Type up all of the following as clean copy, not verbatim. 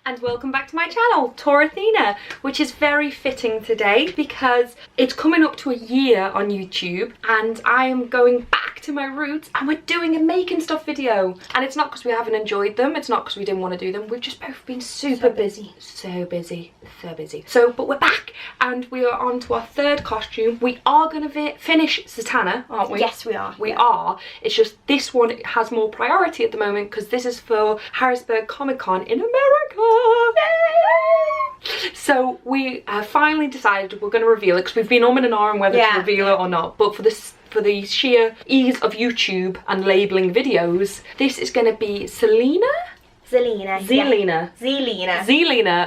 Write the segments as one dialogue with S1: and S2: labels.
S1: and welcome back to my channel, TorAthena, which is very fitting today because it's coming up to a year on YouTube and I am going back to my roots and we're doing a making stuff video. And it's not because we haven't enjoyed them, it's not because we didn't want to do them, we've just both been super busy. So busy. But we're back and we are on to our third costume. We are going to finish Zelena, aren't we?
S2: Yes, we are.
S1: We are. It's just this one has more priority at the moment because this is for Harrisburg Comic Con in America. Yay! So we have finally decided we're going to reveal it because we've been umming and ahhing whether to reveal it or not. But for the sheer ease of YouTube and labelling videos, this is going to be Zelena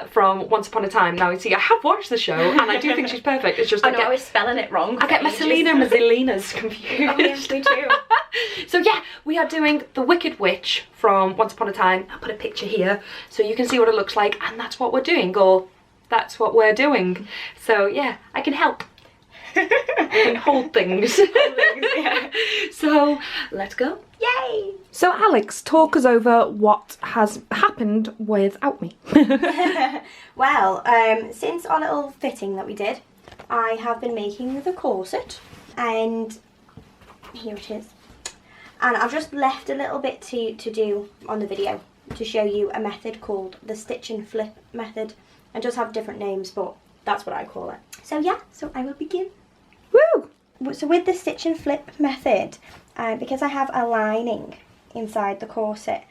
S1: from Once Upon a Time. Now, you see, I have watched the show and I do think she's perfect. It's just
S2: I know I was spelling it wrong.
S1: I get my Zelena and my Zelenas confused.
S2: Oh, yes, me too.
S1: So yeah, we are doing the Wicked Witch from Once Upon a Time. I'll put a picture here so you can see what it looks like, and that's what we're doing, or that's what we're doing. So yeah, I can help. I can hold things.
S2: Yeah.
S1: So let's go.
S2: Yay!
S3: So Alex, talk us over what has happened without me.
S2: Well, since our little fitting that we did, I have been making the corset, and here it is. And I've just left a little bit to do on the video to show you a method called the stitch and flip method. It does have different names, but that's what I call it. So yeah, so I will begin.
S3: Woo!
S2: So with the stitch and flip method, because I have a lining inside the corset,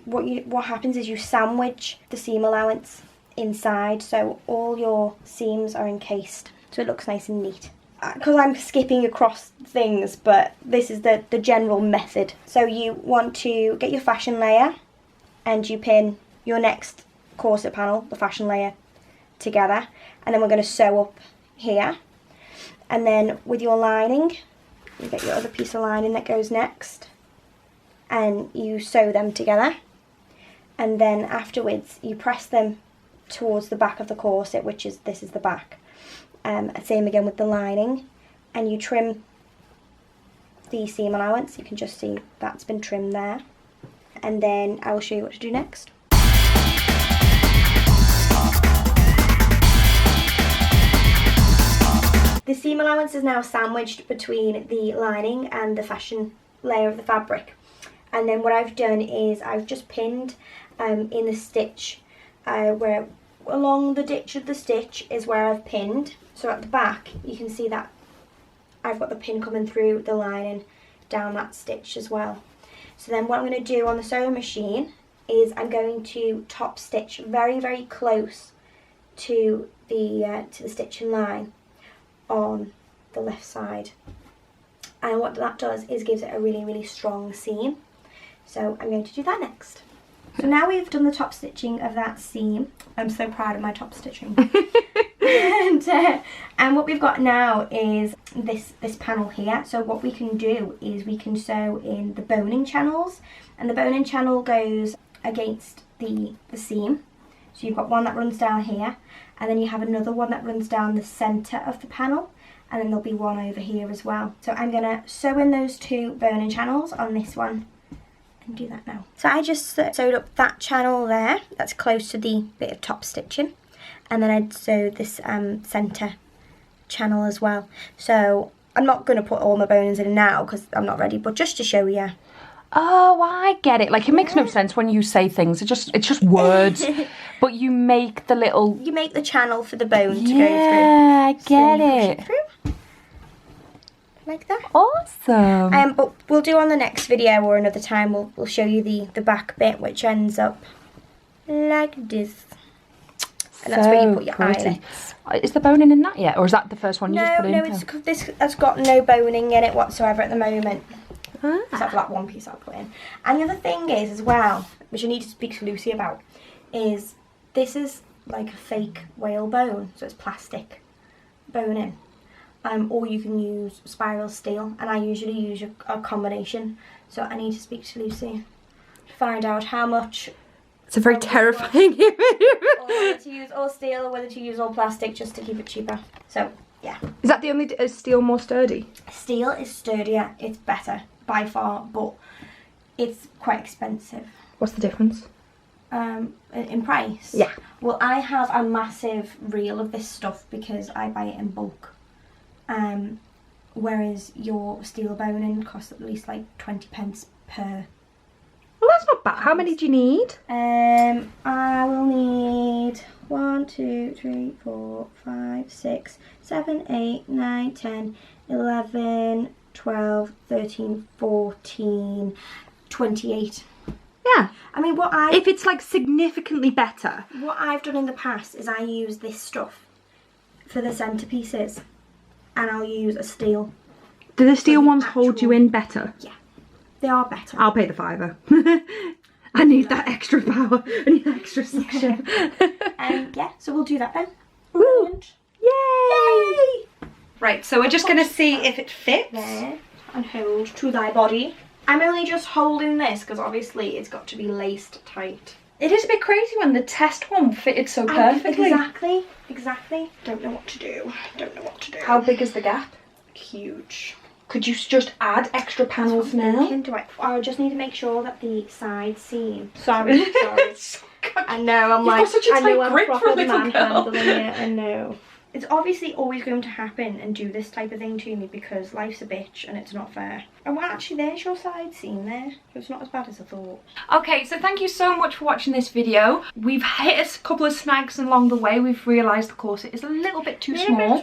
S2: what happens is you sandwich the seam allowance inside, so all your seams are encased, so it looks nice and neat. Because I'm skipping across things, but this is the general method. So you want to get your fashion layer and you pin your next corset panel, the fashion layer, together, and then we're going to sew up here. And then with your lining, you get your other piece of lining that goes next and you sew them together, and then afterwards you press them towards the back of the corset, which is, this is the back. Same again with the lining, and you trim the seam allowance. You can just see that's been trimmed there, and then I will show you what to do next. The seam allowance is now sandwiched between the lining and the fashion layer of the fabric, and then what I've done is I've just pinned in the stitch where along the ditch of the stitch is where I've pinned. So at the back you can see that I've got the pin coming through the lining down that stitch as well. So then what I'm going to do on the sewing machine is I'm going to top stitch very, very close to the stitching line on the left side, and what that does is gives it a really, really strong seam. So I'm going to do that next. So now we've done the top stitching of that seam. I'm so proud of my top stitching. And what we've got now is this panel here. So what we can do is we can sew in the boning channels, and the boning channel goes against the seam. So you've got one that runs down here, and then you have another one that runs down the centre of the panel, and then there'll be one over here as well. So I'm going to sew in those two boning channels on this one and do that now. So I just sewed up that channel there that's close to the bit of top stitching, and then I'd sew this centre channel as well. So I'm not going to put all my bonings in now because I'm not ready, but just to show you.
S3: Oh, I get it. Like, it makes no sense when you say things. It's just words. But you make the little...
S2: You make the channel for the bone to go through.
S3: Yeah, I get it.
S2: Through, like that.
S3: Awesome.
S2: But we'll do on the next video or another time, we'll show you the back bit, which ends up like this. And that's where you put your eyelets.
S3: Is the boning in that yet? Or is that the first one you just put in?
S2: No, this has got no boning in it whatsoever at the moment. Except for that one piece I put in. And the other thing is as well, which I need to speak to Lucy about, is this is like a fake whale bone, so it's plastic boning. Or you can use spiral steel, and I usually use a combination. So I need to speak to Lucy to find out how much.
S3: It's a very terrifying image.
S2: Or whether to use all steel or whether to use all plastic just to keep it cheaper. So yeah.
S3: Is that the only steel more sturdy?
S2: Steel is sturdier, it's better by far, but it's quite expensive.
S3: What's the difference?
S2: in price?
S3: Yeah.
S2: Well, I have a massive reel of this stuff because I buy it in bulk. Whereas your steel boning costs at least like 20 pence per.
S3: Well, that's not bad. How many do you need?
S2: I will need 1, 2, 3, 4, 5, 6, 7, 8, 9, 10, 11, 12, 13, 14, 28.
S3: Yeah.
S2: I mean,
S3: If it's like significantly better.
S2: what I've done in the past is I use this stuff for the centerpieces, and I'll use a steel.
S3: Do the steel
S2: the
S3: ones hold you
S2: actual-
S3: in better?
S2: Yeah, they are better.
S3: I'll pay the £5. I need that extra power. I need that extra suction.
S2: Yeah, so we'll do that then.
S3: Woo.
S2: Brilliant.
S3: Yay!
S1: Right, so we're just going to see if it fits.
S2: There, and hold to thy body. I'm only just holding this because obviously it's got to be laced tight.
S1: It is a bit crazy when the test one fitted so perfectly.
S2: Exactly. Don't know what to do.
S1: How big is the gap?
S2: Huge.
S1: Could you just add extra panels now?
S2: I just need to make sure that the side seam. Sorry.
S1: It's
S2: I know. I'm
S1: You've
S2: like,
S1: got such a
S2: I know
S1: tight
S2: I'm
S1: grip for a
S2: proper
S1: little girl.
S2: manhandling it. I know. It's obviously always going to happen and do this type of thing to me because life's a bitch and it's not fair. And well, actually, there's your side seam there. It's not as bad as I thought.
S1: Okay, so thank you so much for watching this video. We've hit a couple of snags along the way. We've realised the corset is a little bit too small,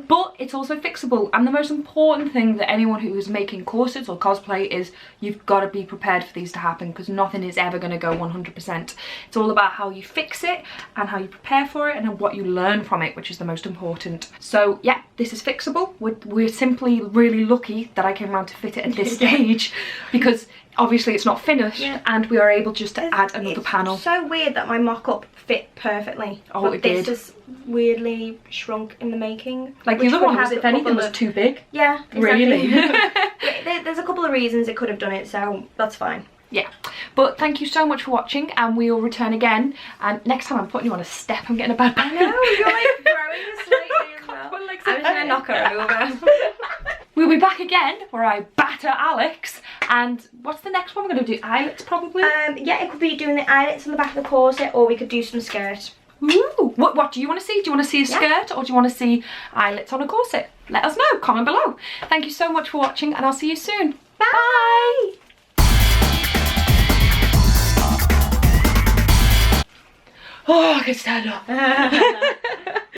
S1: but it's also fixable. And the most important thing that anyone who is making corsets or cosplay is you've got to be prepared for these to happen because nothing is ever going to go 100%. It's all about how you fix it and how you prepare for it and what you learn from it, which is the most important. So yeah, this is fixable. We're simply really lucky that I came around to fit it at this stage because obviously it's not finished, and we are able just to add another panel.
S2: It's so weird that my mock-up fit perfectly.
S1: Oh,
S2: but
S1: it
S2: this
S1: did.
S2: is weirdly shrunk in the making.
S1: Like
S2: which
S1: the other
S2: could
S1: one
S2: have
S1: was, if
S2: a
S1: anything,
S2: couple
S1: was
S2: of-
S1: too big.
S2: Yeah, exactly.
S1: Really?
S2: There's a couple of reasons it could have done it, so that's fine.
S1: Yeah, but thank you so much for watching, and we will return again. And next time I'm putting you on a step, I'm getting a bad back.
S2: I know, you're like growing slightly as well.
S1: My legs
S2: I'm
S1: are
S2: just gonna knock her over.
S1: We'll be back again where I batter Alex. And what's the next one? We're going to do eyelets probably.
S2: Yeah, it could be doing the eyelets on the back of the corset, or we could do some skirt.
S1: Ooh, what do you want to see? Do you want to see a skirt or do you want to see eyelets on a corset? Let us know, comment below. Thank you so much for watching, and I'll see you soon. Bye! Oh, I can stand up.